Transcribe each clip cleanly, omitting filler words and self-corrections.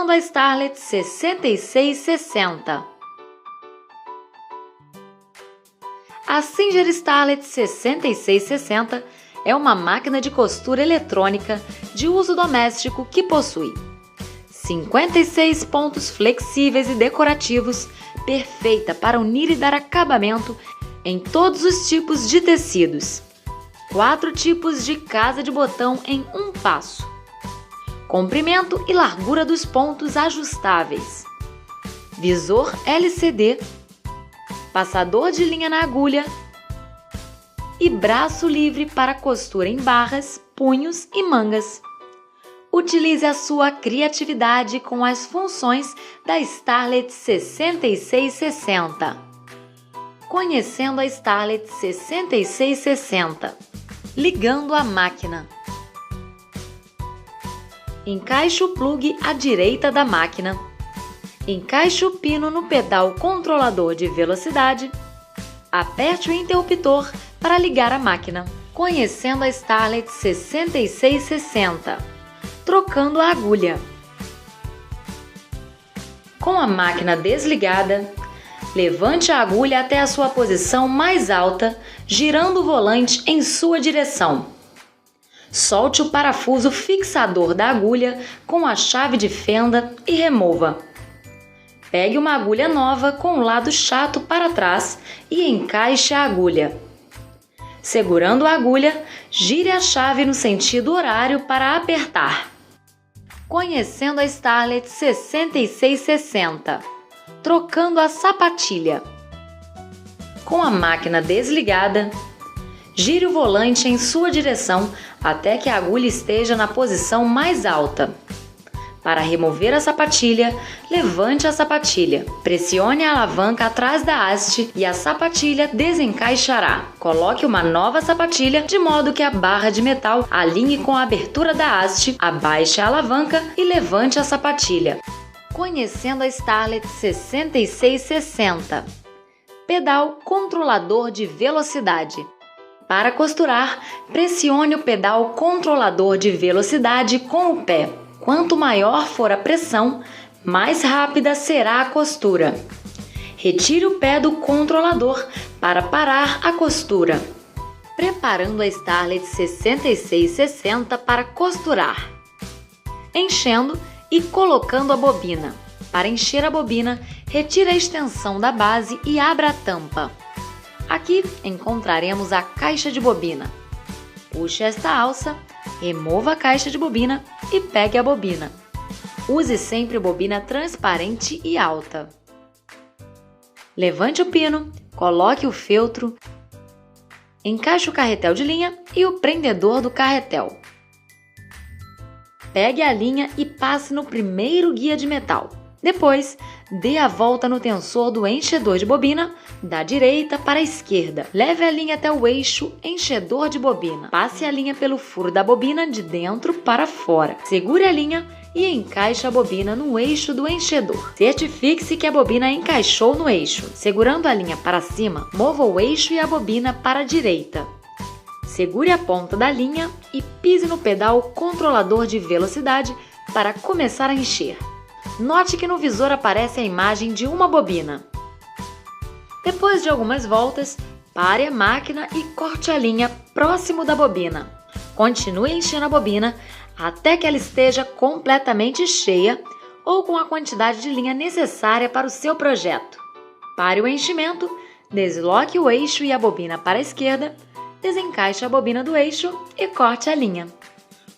trocando a Starlet 6660. A Singer Starlet 6660 é uma máquina de costura eletrônica de uso doméstico que possui 56 pontos flexíveis e decorativos, perfeita para unir e dar acabamento em todos os tipos de tecidos, 4 tipos de casa de botão em um passo, comprimento e largura dos pontos ajustáveis, visor LCD, passador de linha na agulha e braço livre para costura em barras, punhos e mangas. Utilize a sua criatividade com as funções da Starlet 6660. Conhecendo a Starlet 6660. Ligando a máquina. Encaixe o plugue à direita da máquina. Encaixe o pino no pedal controlador de velocidade. Aperte o interruptor para ligar a máquina. Conhecendo a Starlet 6660. Trocando a agulha. Com a máquina desligada, levante a agulha até a sua posição mais alta, girando o volante em sua direção. Solte o parafuso fixador da agulha com a chave de fenda e remova. Pegue uma agulha nova com o lado chato para trás e encaixe a agulha. Segurando a agulha, gire a chave no sentido horário para apertar. Conhecendo a Starlet 6660. Trocando a sapatilha. Com a máquina desligada, gire o volante em sua direção até que a agulha esteja na posição mais alta. Para remover a sapatilha, levante a sapatilha. Pressione a alavanca atrás da haste e a sapatilha desencaixará. Coloque uma nova sapatilha de modo que a barra de metal alinhe com a abertura da haste, abaixe a alavanca e levante a sapatilha. Conhecendo a Starlet 6660. Pedal controlador de velocidade. Para costurar, pressione o pedal controlador de velocidade com o pé. Quanto maior for a pressão, mais rápida será a costura. Retire o pé do controlador para parar a costura. Preparando a Starlet 6660 para costurar. Enchendo e colocando a bobina. Para encher a bobina, retire a extensão da base e abra a tampa. Aqui encontraremos a caixa de bobina. Puxe esta alça, remova a caixa de bobina e pegue a bobina. Use sempre bobina transparente e alta. Levante o pino, coloque o feltro, encaixe o carretel de linha e o prendedor do carretel. Pegue a linha e passe no primeiro guia de metal. Depois, dê a volta no tensor do enchedor de bobina, da direita para a esquerda. Leve a linha até o eixo enchedor de bobina. Passe a linha pelo furo da bobina de dentro para fora. Segure a linha e encaixe a bobina no eixo do enchedor. Certifique-se que a bobina encaixou no eixo. Segurando a linha para cima, mova o eixo e a bobina para a direita. Segure a ponta da linha e pise no pedal controlador de velocidade para começar a encher. Note que no visor aparece a imagem de uma bobina. Depois de algumas voltas, pare a máquina e corte a linha próximo da bobina. Continue enchendo a bobina até que ela esteja completamente cheia ou com a quantidade de linha necessária para o seu projeto. Pare o enchimento, desloque o eixo e a bobina para a esquerda, desencaixe a bobina do eixo e corte a linha.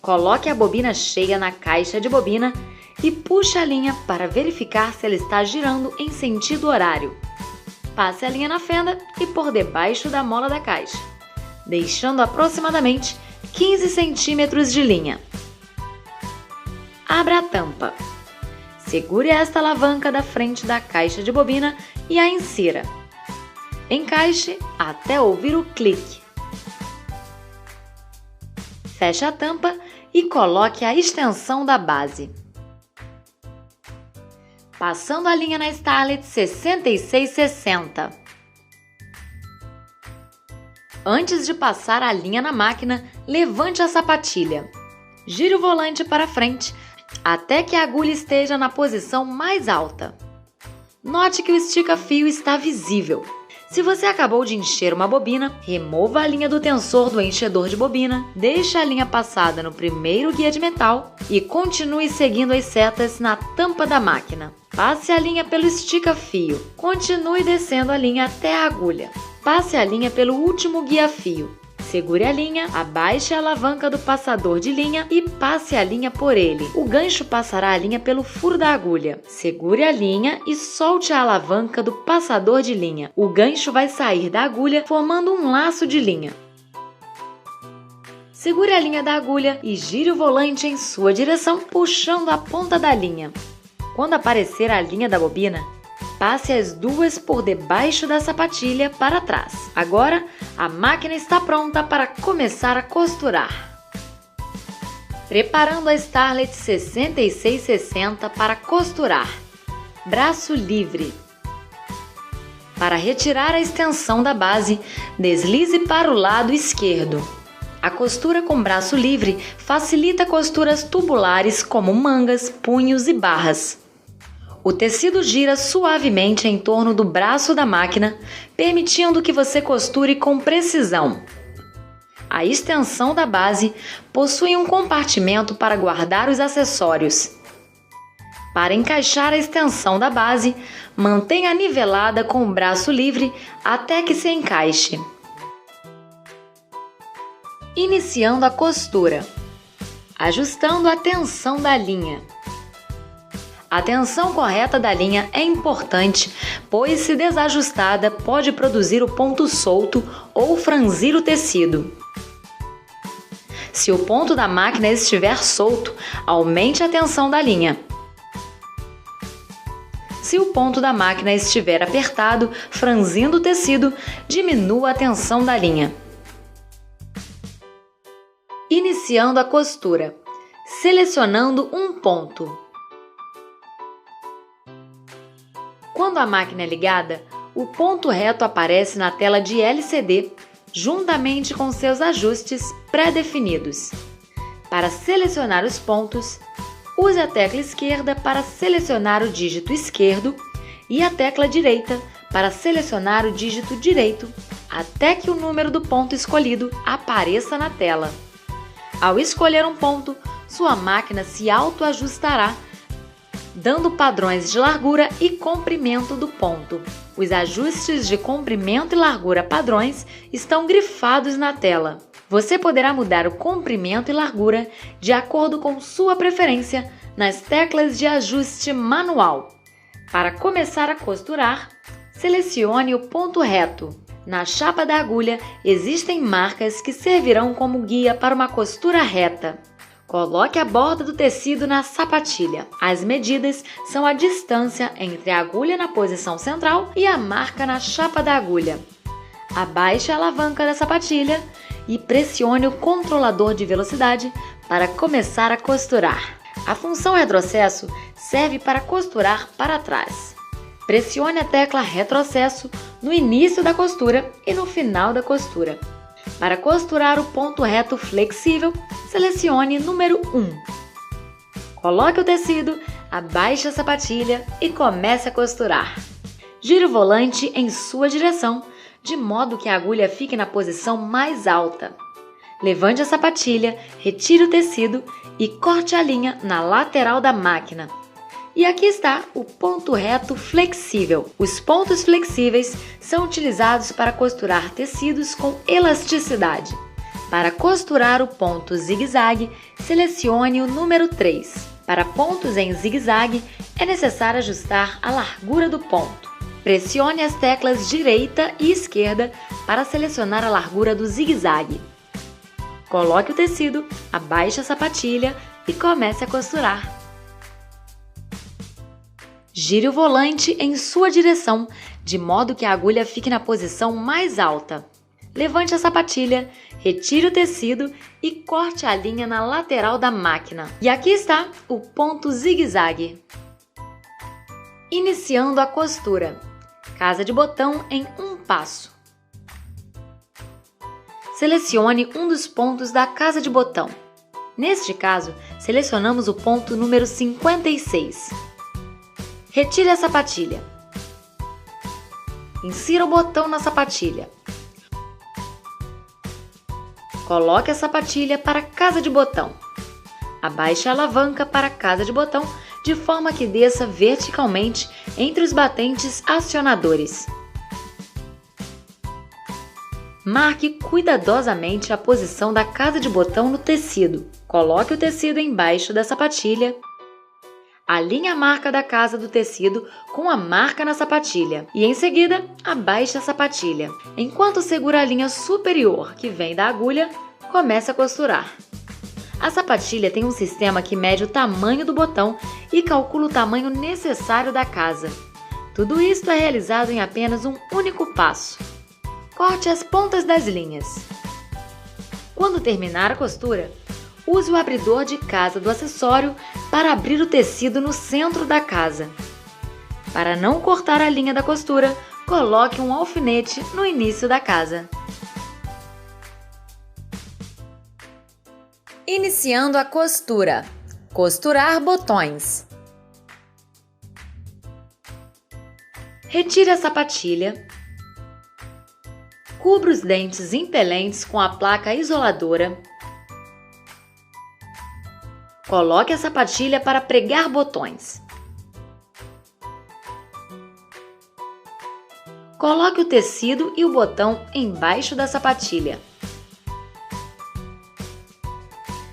Coloque a bobina cheia na caixa de bobina e puxe a linha para verificar se ela está girando em sentido horário. Passe a linha na fenda e por debaixo da mola da caixa, deixando aproximadamente 15 centímetros de linha. Abra a tampa. Segure esta alavanca da frente da caixa de bobina e a insira. Encaixe até ouvir o clique. Feche a tampa e coloque a extensão da base. Passando a linha na Starlet 6660. Antes de passar a linha na máquina, levante a sapatilha. Gire o volante para frente até que a agulha esteja na posição mais alta. Note que o estica-fio está visível. Se você acabou de encher uma bobina, remova a linha do tensor do enchedor de bobina, deixe a linha passada no primeiro guia de metal e continue seguindo as setas na tampa da máquina. Passe a linha pelo estica-fio, continue descendo a linha até a agulha. Passe a linha pelo último guia-fio. Segure a linha, abaixe a alavanca do passador de linha e passe a linha por ele. O gancho passará a linha pelo furo da agulha. Segure a linha e solte a alavanca do passador de linha. O gancho vai sair da agulha formando um laço de linha. Segure a linha da agulha e gire o volante em sua direção, puxando a ponta da linha. Quando aparecer a linha da bobina, passe as duas por debaixo da sapatilha para trás. Agora, a máquina está pronta para começar a costurar. Preparando a Starlet 6660 para costurar. Braço livre. Para retirar a extensão da base, deslize para o lado esquerdo. A costura com braço livre facilita costuras tubulares como mangas, punhos e barras. O tecido gira suavemente em torno do braço da máquina, permitindo que você costure com precisão. A extensão da base possui um compartimento para guardar os acessórios. Para encaixar a extensão da base, mantenha nivelada com o braço livre até que se encaixe. Iniciando a costura. Ajustando a tensão da linha. A tensão correta da linha é importante, pois se desajustada pode produzir o ponto solto ou franzir o tecido. Se o ponto da máquina estiver solto, aumente a tensão da linha. Se o ponto da máquina estiver apertado, franzindo o tecido, diminua a tensão da linha. Iniciando a costura. Selecionando um ponto. Quando a máquina é ligada, o ponto reto aparece na tela de LCD, juntamente com seus ajustes pré-definidos. Para selecionar os pontos, use a tecla esquerda para selecionar o dígito esquerdo e a tecla direita para selecionar o dígito direito, até que o número do ponto escolhido apareça na tela. Ao escolher um ponto, sua máquina se autoajustará, dando padrões de largura e comprimento do ponto. Os ajustes de comprimento e largura padrões estão grifados na tela. Você poderá mudar o comprimento e largura de acordo com sua preferência nas teclas de ajuste manual. Para começar a costurar, selecione o ponto reto. Na chapa da agulha existem marcas que servirão como guia para uma costura reta. Coloque a borda do tecido na sapatilha. As medidas são a distância entre a agulha na posição central e a marca na chapa da agulha. Abaixe a alavanca da sapatilha e pressione o controlador de velocidade para começar a costurar. A função retrocesso serve para costurar para trás. Pressione a tecla retrocesso no início da costura e no final da costura. Para costurar o ponto reto flexível, selecione número 1. Coloque o tecido, abaixe a sapatilha e comece a costurar. Gire o volante em sua direção, de modo que a agulha fique na posição mais alta. Levante a sapatilha, retire o tecido e corte a linha na lateral da máquina. E aqui está o ponto reto flexível. Os pontos flexíveis são utilizados para costurar tecidos com elasticidade. Para costurar o ponto zigue-zague, selecione o número 3. Para pontos em zigue-zague, é necessário ajustar a largura do ponto. Pressione as teclas direita e esquerda para selecionar a largura do zigue-zague. Coloque o tecido, abaixe a sapatilha e comece a costurar. Gire o volante em sua direção, de modo que a agulha fique na posição mais alta. Levante a sapatilha, retire o tecido e corte a linha na lateral da máquina. E aqui está o ponto zigue-zague. Iniciando a costura. Casa de botão em um passo. Selecione um dos pontos da casa de botão. Neste caso, selecionamos o ponto número 56. Retire a sapatilha. Insira o botão na sapatilha. Coloque a sapatilha para a casa de botão. Abaixe a alavanca para a casa de botão de forma que desça verticalmente entre os batentes acionadores. Marque cuidadosamente a posição da casa de botão no tecido. Coloque o tecido embaixo da sapatilha. Alinhe a marca da casa do tecido com a marca na sapatilha e, em seguida, abaixe a sapatilha. Enquanto segura a linha superior que vem da agulha, comece a costurar. A sapatilha tem um sistema que mede o tamanho do botão e calcula o tamanho necessário da casa. Tudo isto é realizado em apenas um único passo. Corte as pontas das linhas. Quando terminar a costura, use o abridor de casa do acessório para abrir o tecido no centro da casa. Para não cortar a linha da costura, coloque um alfinete no início da casa. Iniciando a costura. Costurar botões. Retire a sapatilha. Cubra os dentes impelentes com a placa isoladora. Coloque a sapatilha para pregar botões. Coloque o tecido e o botão embaixo da sapatilha.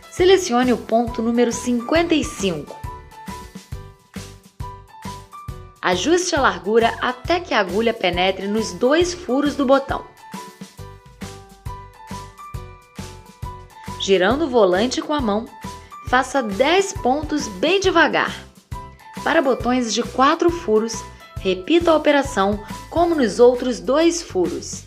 Selecione o ponto número 55. Ajuste a largura até que a agulha penetre nos 2 furos do botão. Girando o volante com a mão, faça 10 pontos bem devagar. Para botões de 4 furos, repita a operação como nos outros 2 furos.